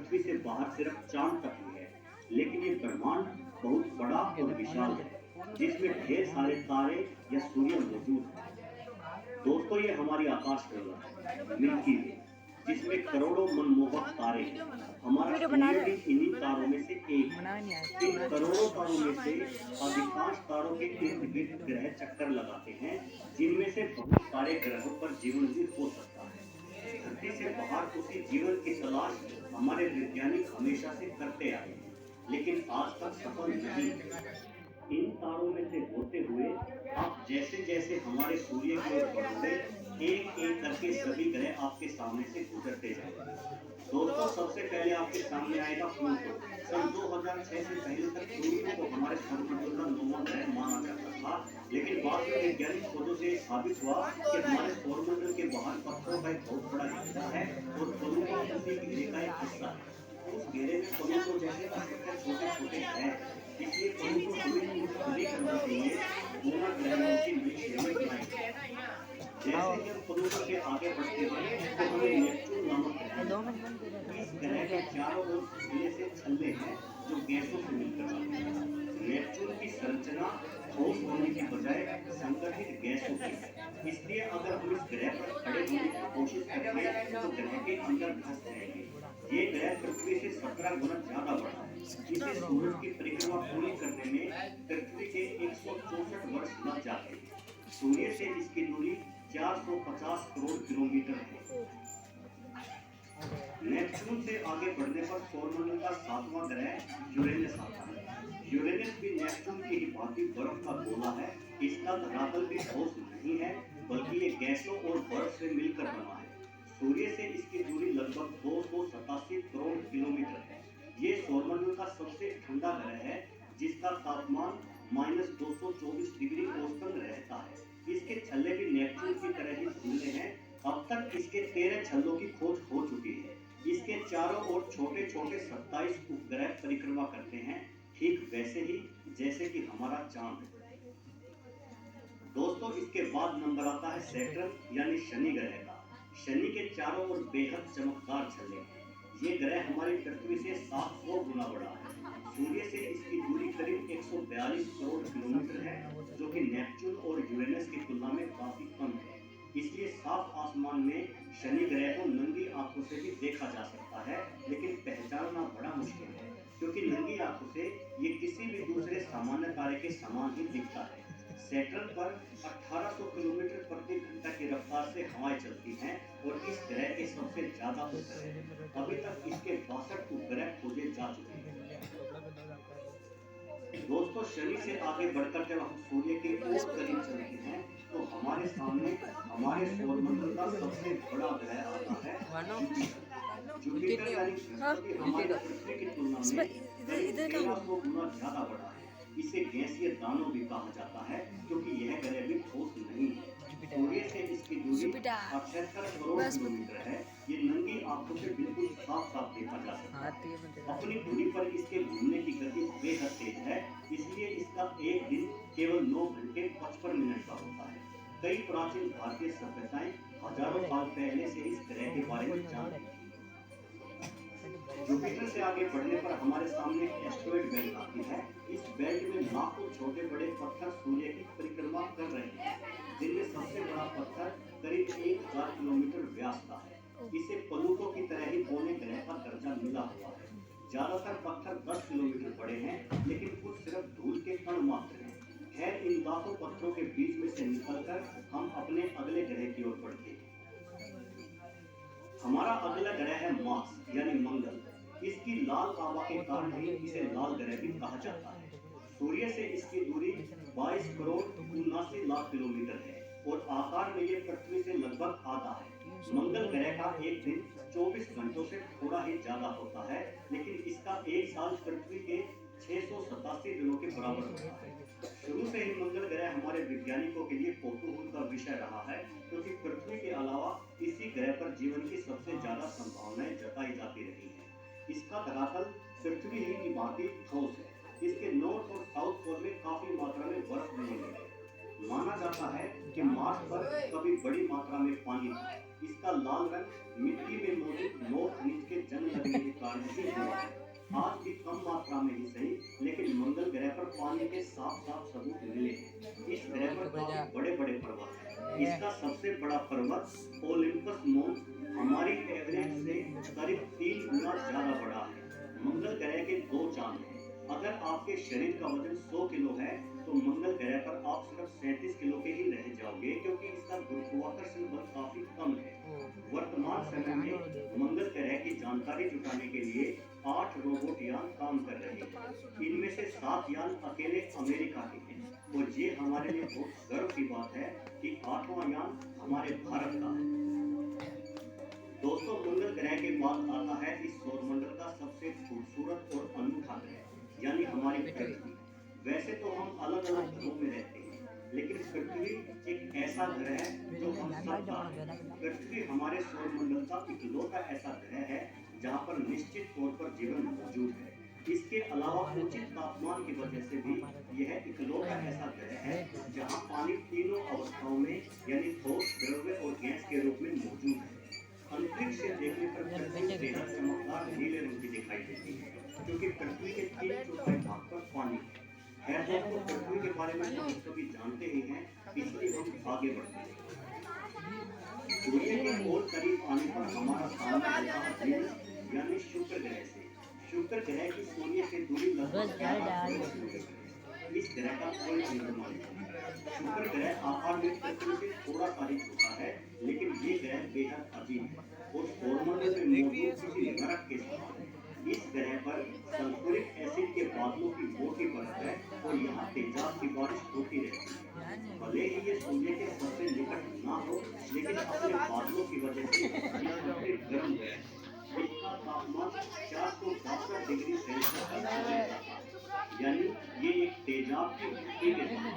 पृथ्वी से बाहर सिर्फ चांद तक ही है, लेकिन ये ब्रह्मांड बहुत बड़ा और विशाल है, जिसमें ढेर सारे तारे या सूर्य मौजूद हैं। दोस्तों, ये हमारी आकाश गंगा है, मिल्की वे, जिसमें करोड़ों मनमोहक तारे हैं। हमारा सूर्य भी इन्हीं तारों में से एक है। इन करोड़ों तारों में से अधिकांश तारों के इर्द गिर्द ग्रह चक्कर लगाते हैं, जिनमें से बहुत सारे ग्रहों पर जीवन भी हो सकता है। धरती से बाहर उसी जीवन की तलाश हमारे वैज्ञानिक हमेशा से करते आए हैं, लेकिन आज तक सफल नहीं हुए। इन तारों में से होते हुए आप जैसे जैसे हमारे सूर्य की ओर बढ़ोगे, एक एक करके सभी ग्रह आपके सामने से गुजरते जाएंगे। दोस्तों, सबसे पहले आपके सामने आएगा प्लूटो। सन 2006 से पहले तक प्लूटो को हमारे सौरमंडल का 9वां ग्रह माना जाता था, लेकिन बाद में वैज्ञानिक खोजों से साबित हुआ कि हमारे सौरमंडल के बाहर पत्थरों का एक बहुत बड़ा हिस्सा है और प्लूटो उसी घेरे का एक हिस्सा है। उस घेरे में प्लूटो जैसे असंख्य छोटे छोटे ग्रह हैं, इसलिए प्लूटो हमें खुली करने के लिए पूरा ग्रह की नई श्रेणी बनाई गई। जैसे कि हम प्लूटो से आगे बढ़ते हैं तो हमें नेपच्यून नामक ग्रह मिलता है। इस ग्रह के चारों ओर धुएं से छल्ले हैं जो गैसों से मिलकर बनते हैं। नेपच्यून की संरचना ठोस होने की बजाय संगठित गैसों की है, इसलिए अगर हम इस ग्रह पर खड़े होने की कोशिश करेंगे तो ग्रह के अंदर धंस जाएंगे। ये ग्रह पृथ्वी से 17 गुना ज्यादा बड़ा है। इसे सूरज की परिक्रमा पूरी करने में पृथ्वी के 164 वर्ष लग जाते हैं। सूर्य से इसकी दूरी 450 करोड़ किलोमीटर है। नेपच्यून से आगे बढ़ने पर सौरमंडल का 7वां ग्रह यूरेनस आता है। यूरेनस भी नेपच्यून की ही भांति बर्फ का गोला है। इसका धरातल भी ठोस नहीं है, बल्कि ये गैसों और बर्फ से मिलकर बना है। सूर्य से इसकी दूरी लगभग 287 करोड़ किलोमीटर है। ये सौरमंडल का सबसे ठंडा ग्रह है, जिसका तापमान -224 डिग्री औसतन रहता है। इसके छल्ले भी नेपच्यून की तरह ही धुंधले हैं। अब तक इसके 13 छल्लों की खोज हो चुकी है। इसके चारों ओर छोटे छोटे 27 उपग्रह परिक्रमा करते हैं, ठीक वैसे ही जैसे कि हमारा चांद। दोस्तों, इसके बाद नंबर आता है सैटर्न यानी शनि ग्रह का। शनि के चारों ओर बेहद चमकदार छल्ले हैं। ये ग्रह हमारी पृथ्वी से 700 गुना बड़ा है। सूर्य से इसकी दूरी करीब 142 करोड़ किलोमीटर है, जो कि नेपच्यून और यूरेनस की तुलना में काफी कम है। इसलिए साफ आसमान में शनि ग्रह को नंगी आंखों से भी देखा जा सकता है, लेकिन पहचानना बड़ा मुश्किल है, क्योंकि नंगी आंखों से ये किसी भी दूसरे सामान्य तारे के समान ही दिखता है। सैटर्न पर 1800 किलोमीटर प्रति घंटा की रफ्तार से हवाएं चलती हैं और इस ग्रह के सबसे ज्यादा उपग्रह हैं। अभी तक इसके 62 उपग्रह खोजे जा चुके हैं। दोस्तों, शनि से आगे बढ़कर जब हम सूर्य के और करीब चलते हैं तो हमारे सामने हमारे सौरमंडल का सबसे बड़ा ग्रह आता है जुपिटर। जुपिटर यानी बृहस्पति हमारी पृथ्वी की तुलना में 1300 गुना ज्यादा बड़ा है। इसे गैसीय दानव भी कहा जाता है, क्योंकि यह ग्रह भी ठोस नहीं है। सूर्य से इसकी दूरी 78 करोड़ किलोमीटर है। ये नंगी आंखों से बिल्कुल साफ साफ देखा जा सकता है। अपनी दूरी पर इसके घूमने की गति बेहद तेज है, इसलिए इसका एक दिन केवल 9 घंटे 55 मिनट का होता है। कई प्राचीन भारतीय सभ्यताएं हजारों साल पहले से इस ग्रह के बारे में जानती थी। जुपिटर से आगे बढ़ने पर हमारे सामने एस्टेरॉयड बेल्ट आती है। इस बेल्ट में लाखों छोटे बड़े पत्थर सूर्य की परिक्रमा कर रहे हैं, जिनमें सबसे बड़ा पत्थर करीब 1000 किलोमीटर व्यास का है। इसे प्लूटो की तरह ही बौने ग्रह का दर्जा मिला हुआ है। ज्यादातर पत्थर 10 किलोमीटर बड़े हैं, लेकिन कुछ सिर्फ धूल के कण मात्र हैं। खैर, इन लाखों पत्थरों के बीच में से निकलकर हम अपने अगले ग्रह की ओर बढ़ते हैं। हमारा अगला ग्रह है मार्स यानी मंगल। इसकी लाल आभा के कारण ही इसे लाल ग्रह भी कहा जाता है। सूर्य से इसकी दूरी 22 करोड़ 79 लाख किलोमीटर है और आकार में ये पृथ्वी से लगभग आधा है। मंगल ग्रह का एक दिन 24 घंटों से थोड़ा ही ज्यादा होता है, लेकिन इसका एक साल पृथ्वी के 687 दिनों के बराबर होता है। शुरू से ही मंगल ग्रह हमारे वैज्ञानिकों के लिए कौतूहल का विषय रहा है, क्योंकि पृथ्वी के अलावा इसी ग्रह पर जीवन की सबसे ज्यादा संभावनाएं जताई जाती रही हैं। इसका धरातल पृथ्वी ही की भांति ठोस है। इसके नॉर्थ और साउथ पोल में काफी मात्रा में बर्फ जमी हुई है। माना जाता है कि मार्स पर कभी बड़ी मात्रा में पानी था। इसका लाल रंग मिट्टी में मौजूद लौह खनिज के जंग लगने के कारण ही पानी के साफ साफ सबूत मिले हैं। इस ग्रह पर काफी बड़े बड़े पर्वत हैं। इसका सबसे बड़ा पर्वत ओलिम्पस मॉन्स हमारी एवरेज से करीब 3 गुना ज्यादा बड़ा है। मंगल ग्रह के 2 चांद हैं। अगर आपके शरीर का वजन 100 किलो है तो मंगल ग्रह पर आप सिर्फ 37 किलो के ही रह जाओगे, क्योंकि इसका गुरुत्वाकर्षण बल काफी कम है। वर्तमान समय में मंगल ग्रह की जानकारी जुटाने के लिए 8 रोबोट यान काम कर रहे हैं। इनमें से 7 यान अकेले अमेरिका के हैं और ये हमारे लिए बहुत गर्व की बात है कि 8वां यान हमारे भारत का है। दोस्तों, मंगल ग्रह के बाद आता है इस सौरमंडल का सबसे खूबसूरत और अनूठा ग्रह, यानी हमारी पृथ्वी। वैसे तो हम अलग अलग ग्रहों में रहते हैं, लेकिन पृथ्वी एक ऐसा ग्रह है जो हम सबका है। पृथ्वी हमारे सौरमंडल का इकलौता ऐसा ग्रह है जहाँ पर निश्चित तौर पर जीवन मौजूद है। इसके अलावा उचित तापमान की वजह से भी यह इकलौता ऐसा ग्रह है जहाँ पानी तीनों अवस्थाओं में यानी ठोस, द्रव्य और गैस के रूप में मौजूद है। अंतरिक्ष से देखने पर पृथ्वी बेहद चमकदार नीले रंग की दिखाई देती है, क्योंकि पृथ्वी के 3/4 भाग पर पानी है। खैर दोस्तों, पृथ्वी के बारे में हम सभी जानते ही हैं, इसलिए हम आगे बढ़ते हैं। सूर्य के और करीब आने पर हमारा सामना होता है वेनस यानी शुक्र ग्रह से। शुक्र ग्रह की सूर्य से दूरी लगभग 11 किलोमीटर है। इस ग्रह का कोई चंद्रमा नहीं है। शुक्र ग्रह आकार में पृथ्वी से थोड़ा सा ही छोटा है, लेकिन ये ग्रह बेहद अजीब है और सौरमंडल में मौजूद किसी नरक के समान है। इस ग्रह पर सल्फ्यूरिक एसिड के बादलों की मोटी परत है और यहाँ तेजाब की बारिश होती रहती है। भले ही ये सूर्य के सबसे निकट ना हो, लेकिन अपने बादलों की वजह से ये सबसे गर्म ग्रह है। इसका तापमान 462 डिग्री सेल्सियस तक पहुंच जाता है, यानी ये एक तेजाब की भट्टी के समान।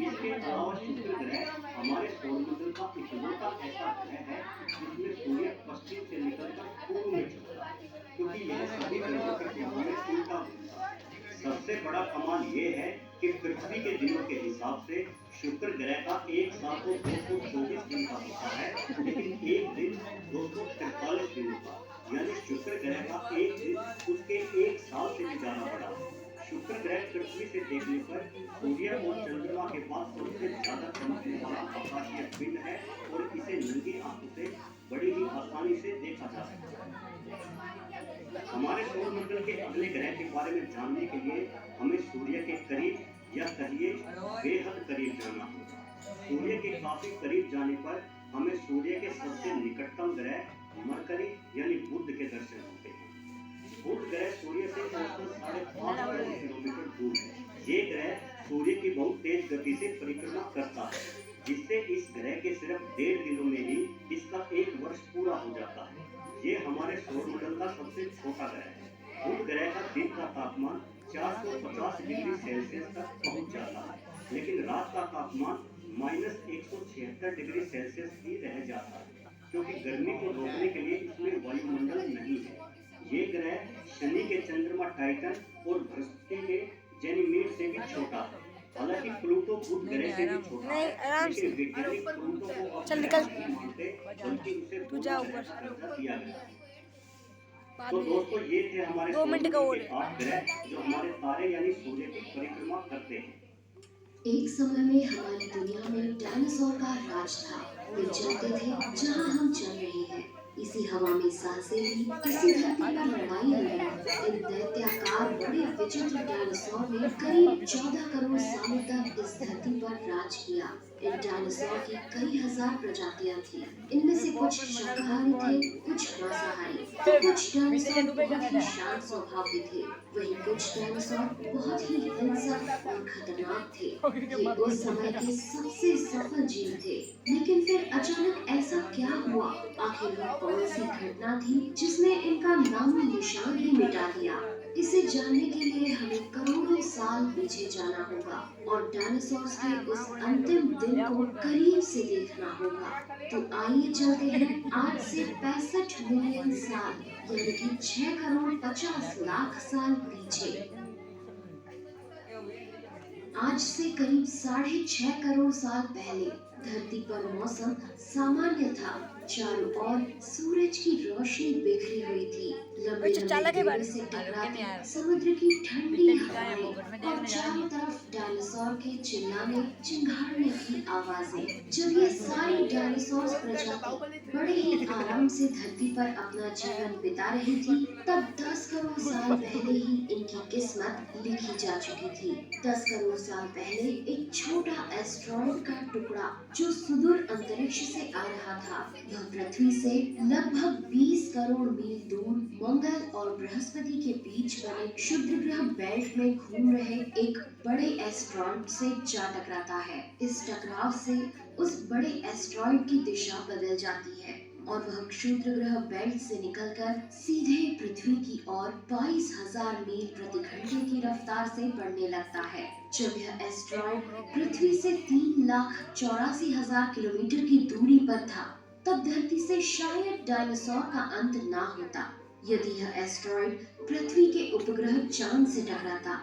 इसके अलावा शुक्र ग्रह हमारे सौरमंडल का इकलौता ऐसा ग्रह है जिसमें सूर्य पश्चिम से निकलकर पूर्व में चलता है, क्योंकि यह सभी ग्रहों के तुलना में उल्टा घूमता है। सबसे बड़ा कमाल ये है कि पृथ्वी के दिनों के हिसाब से शुक्र ग्रह का एक साल तो 224 दिन का होता है, लेकिन एक दिन 243 दिनों का, यानी शुक्र ग्रह का एक दिन उसके एक साल से भी ज्यादा बड़ा है। शुक्र ग्रह पृथ्वी से देखने पर सूर्य और चंद्रमा के बाद सबसे ज्यादा चमकने वाला आकाशीय पिंड है और इसे नंगी आंखों से बड़ी ही आसानी से देखा जा सकता है। हमारे सौरमंडल के अगले ग्रह के बारे में जानने के लिए हमें सूर्य के करीब या कहिए बेहद करीब जाना होगा। सूर्य के काफी करीब जाने पर हमें सूर्य के सबसे निकटतम ग्रह मरकरी यानी बुध के दर्शन होते हैं। बुध ग्रह सूर्य से औसतन 5.5 करोड़ किलोमीटर दूर है। ये ग्रह सूर्य की बहुत तेज गति से परिक्रमा करता है, जिससे इस ग्रह के सिर्फ 1.5 दिनों में ही इसका 1 वर्ष पूरा हो जाता है। ये हमारे सौरमंडल का सबसे छोटा ग्रह है। बुध ग्रह का दिन का तापमान 450 डिग्री सेल्सियस तक पहुंच जाता है, लेकिन रात का तापमान -176 डिग्री सेल्सियस ही रह जाता है, क्योंकि गर्मी को रोकने के लिए इसमें वायुमंडल नहीं है। ये ग्रह शनि के चंद्रमा टाइटन और बृहस्पति के जेनिमेड से भी छोटा है। हालांकि प्लूटो बुध ग्रह से भी छोटा है, लेकिन वैज्ञानिक प्लूटो को अब नहीं मानते, बल्कि उसे बुध ग्रह का दर्जा दिया गया है। तो दोस्तों, ये थे हमारे सौरमंडल के 8 ग्रह जो हमारे तारे यानी सूर्य की परिक्रमा करते हैं। एक समय में हमारी दुनिया में डायनासोर का राज था। वे चलते थे जहां हम चल रहे हैं। इसी हवा में सांसें ली, इसी धरती पर लड़ाई लड़ी। इन दैत्याकार बड़े विचित्र डायनासोर ने करीब 14 करोड़ सालों तक इस धरती पर राज किया। इन डायनासोर की कई हजार प्रजातियां थी। इनमें से कुछ शाकाहारी थे, कुछ मांसाहारी, तो कुछ डायनासोर बहुत ही शांत स्वभाव के थे। वहीं कुछ डायनासोर बहुत ही हिंसक और खतरनाक थे। ये उस समय के सबसे सफल जीव थे। लेकिन फिर अचानक ऐसा क्या हुआ? आखिर वह कौन सी घटना थी जिसने इनका नामो निशान ही मिटा दिया? इसे जानने के लिए हमें करोड़ों साल पीछे जाना होगा और डायनासोर्स के उस अंतिम दिन को करीब से देखना होगा। तो आइए चलते हैं आज से 65 मिलियन साल यानी कि 6 करोड़ 50 लाख साल पीछे। आज से करीब 6.5 करोड़ साल पहले धरती पर मौसम सामान्य था। चारों ओर सूरज की रोशनी बिखरी हुई थी। लंबे लंबे पेड़ों से टकराती समुद्र की ठंडी हवाएं और चारों तरफ डायनासोर के चिल्लाने चिंघाड़ने की आवाजें। जब ये सारी डायनासोर प्रजाति बड़े ही आराम से धरती पर अपना जीवन बिता रही थी, तब 10 करोड़ साल पहले ही इनकी किस्मत लिखी जा चुकी थी। 10 करोड़ साल पहले एक छोटा एस्ट्रॉइड का टुकड़ा जो सुदूर अंतरिक्ष से आ रहा था, वह पृथ्वी से लगभग 20 करोड़ मील दूर मंगल और बृहस्पति के बीच बने क्षुद्र ग्रह बेल्ट में घूम रहे एक बड़े एस्ट्रॉइड से जा टकराता है। इस टकराव से उस बड़े एस्ट्रॉइड की दिशा बदल जाती है और वह क्षुद्र ग्रह बेल्ट से निकलकर सीधे पृथ्वी की ओर 22,000 मील प्रति घंटे की रफ्तार से बढ़ने लगता है। जब यह एस्ट्रॉइड पृथ्वी से 3,84,000 किलोमीटर की दूरी पर था, तब धरती से शायद डायनासोर का अंत ना होता यदि यह एस्ट्रॉइड पृथ्वी के उपग्रह चांद से टकराता।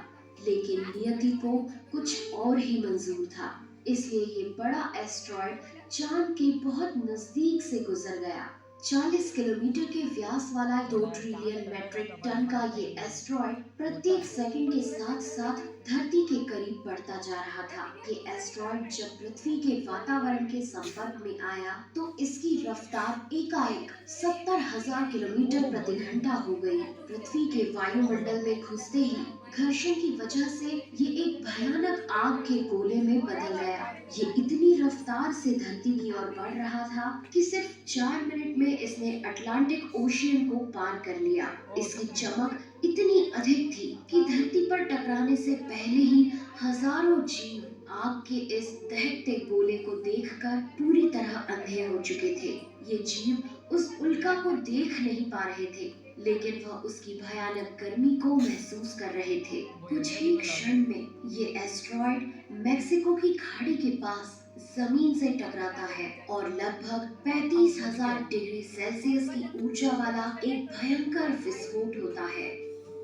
लेकिन नियति को कुछ और ही मंजूर था, इसलिए ये बड़ा एस्ट्रॉइड चांद के बहुत नजदीक से गुजर गया। 40 किलोमीटर के व्यास वाला 2 ट्रिलियन मेट्रिक टन का ये एस्ट्रॉइड प्रत्येक सेकंड के साथ साथ धरती के करीब बढ़ता जा रहा था। ये एस्ट्रॉइड जब पृथ्वी के वातावरण के संपर्क में आया तो इसकी रफ्तार एकाएक 70,000 किलोमीटर प्रति घंटा हो गई। पृथ्वी के वायुमंडल में घुसते ही घर्षण की वजह से ये एक भयानक आग के गोले में बदल गया। ये इतनी रफ्तार से धरती की ओर बढ़ रहा था कि सिर्फ 4 मिनट में इसने अटलांटिक ओशियन को पार कर लिया। इसकी चमक इतनी अधिक थी कि धरती पर टकराने से पहले ही हजारों जीव आग के इस दहकते गोले को देखकर पूरी तरह अंधे हो चुके थे। ये जीव उस उल्का को देख नहीं पा रहे थे, लेकिन वह उसकी भयानक गर्मी को महसूस कर रहे थे। कुछ ही क्षण में ये एस्ट्रॉइड मेक्सिको की खाड़ी के पास जमीन से टकराता है और लगभग 35,000 डिग्री सेल्सियस की ऊर्जा वाला एक भयंकर विस्फोट होता है।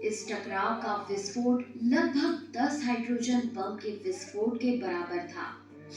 इस टकराव का विस्फोट लगभग 10 हाइड्रोजन बम के विस्फोट के बराबर था।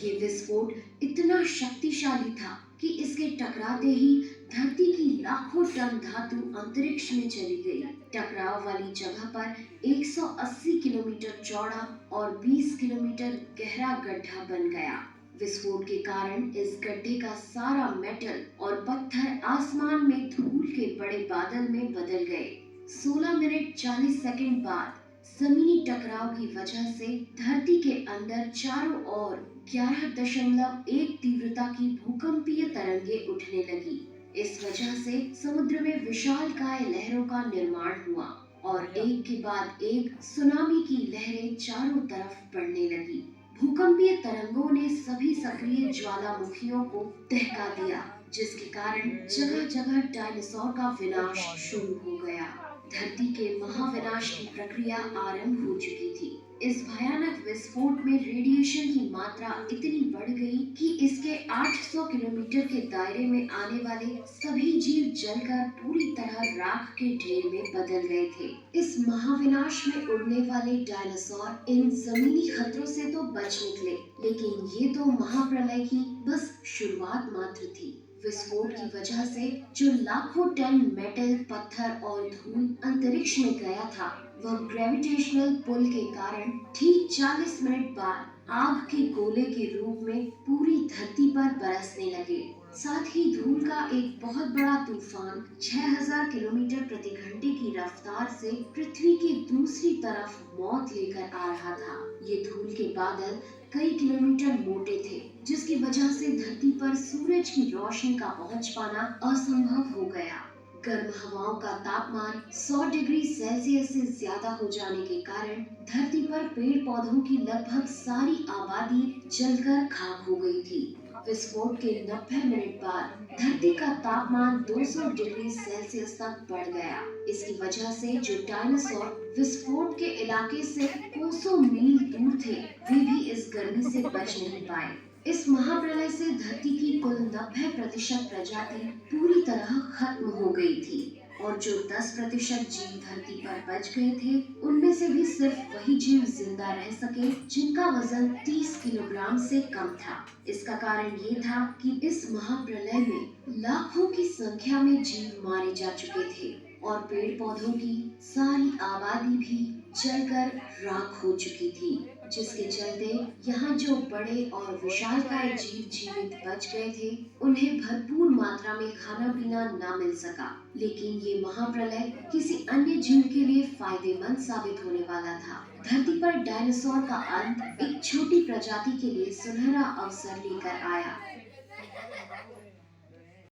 ये विस्फोट इतना शक्तिशाली था कि इसके टकराते ही धरती की लाखों टन धातु अंतरिक्ष में चली गई। टकराव वाली जगह पर 180 किलोमीटर चौड़ा और 20 किलोमीटर गहरा गड्ढा बन गया। विस्फोट के कारण इस गड्ढे का सारा मेटल और पत्थर आसमान में धूल के बड़े बादल में बदल गए। 16 मिनट 40 सेकंड बाद जमीनी टकराव की वजह से धरती के अंदर चारों ओर 11.1 तीव्रता की भूकंपीय तरंगे उठने लगी। इस वजह से समुद्र में विशालकाय लहरों का निर्माण हुआ और एक के बाद एक सुनामी की लहरें चारों तरफ बढ़ने लगी। भूकंपीय तरंगों ने सभी सक्रिय ज्वालामुखियों को दहका दिया, जिसके कारण जगह जगह डायनासोर का विनाश शुरू हो गया। धरती के महाविनाश की प्रक्रिया आरंभ हो चुकी थी। इस भयानक विस्फोट में रेडिएशन की मात्रा इतनी बढ़ गई कि इसके 800 किलोमीटर के दायरे में आने वाले सभी जीव जलकर पूरी तरह राख के ढेर में बदल गए थे। इस महाविनाश में उड़ने वाले डायनासोर इन जमीनी खतरों से तो बच निकले, लेकिन ये तो महाप्रलय की बस शुरुआत मात्र थी। विस्फोट की वजह से जो लाखों टन मेटल, पत्थर और धूल अंतरिक्ष में गया था, वह ग्रेविटेशनल पुल के कारण ठीक 40 मिनट बाद आग के गोले के रूप में पूरी धरती पर बरसने लगे। साथ ही धूल का एक बहुत बड़ा तूफान 6000 किलोमीटर प्रति घंटे की रफ्तार से पृथ्वी की दूसरी तरफ मौत लेकर आ रहा था। ये धूल के बादल कई किलोमीटर मोटे थे, जिसकी वजह से धरती पर सूरज की रोशनी का पहुंच पाना असंभव हो गया। गर्म हवाओं का तापमान 100 डिग्री सेल्सियस से ज्यादा हो जाने के कारण धरती पर पेड़ पौधों की लगभग सारी आबादी जलकर खाक हो गई थी। विस्फोट के 90 मिनट बाद धरती का तापमान 200 डिग्री सेल्सियस तक बढ़ गया। इसकी वजह से जो डायनासोर विस्फोट के इलाके से कोसों मील दूर थे, वे भी इस गर्मी से बच नहीं पाए। इस महाप्रलय से धरती की कुल 90% प्रजाति पूरी तरह खत्म हो गई थी और जो 10% जीव धरती पर बच गए थे, उनमें से भी सिर्फ वही जीव जिंदा रह सके जिनका वजन 30 किलोग्राम से कम था। इसका कारण ये था कि इस महाप्रलय में लाखों की संख्या में जीव मारे जा चुके थे और पेड़ पौधों की सारी आबादी भी जलकर राख हो चुकी थी, जिसके चलते यहाँ जो बड़े और विशालकाय जीव जीवित बच गए थे, उन्हें भरपूर मात्रा में खाना पीना ना मिल सका। लेकिन ये महाप्रलय किसी अन्य जीव के लिए फायदेमंद साबित होने वाला था। धरती पर डायनासोर का अंत एक छोटी प्रजाति के लिए सुनहरा अवसर लेकर आया।